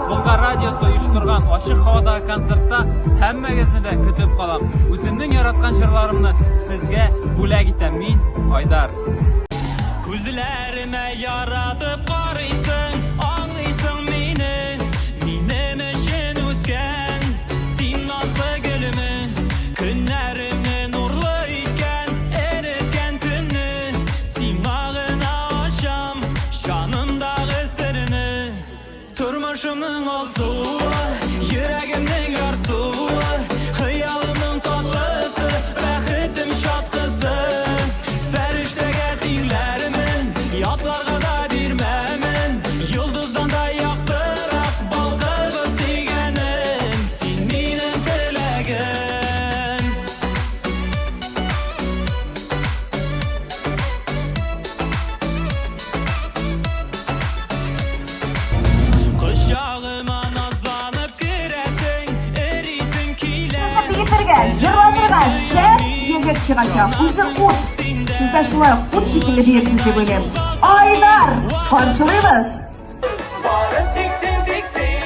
Bulgar Radiosu uyushturgan ochiq havadagi konsertda hammangizni de kutib qolam. O'zimning yaratgan shirlarimni sizga bo'lak etaman. Men Aydar. Ko'zlarime yaratib qaraysan, anlaysan meni. Menim uchun o'sgan sen nazlı gülümü. Günlerimni nurlu etken, eritken tunni. Sen bağına aşam, şanımdagi sirini. Turmushimning olsuvi, yuragimning arzuvi, xayolimning tatlısı, baxitim shod qizim. Farishtaga tinglarman, yotlarga da bermaman, yulduzdan da yoqtirib balqib sevganim, sen mening tilagim. Qushog'ima nazlanib kirasan, erisin kiylar. Yigitlarga jur'atlarga shart yengak chiqacha. O'zi o't. Sizda shulay xud shekilli deyapsiz deb o'ylayman. Aydar, qarshilaymiz. Barib teksin teksin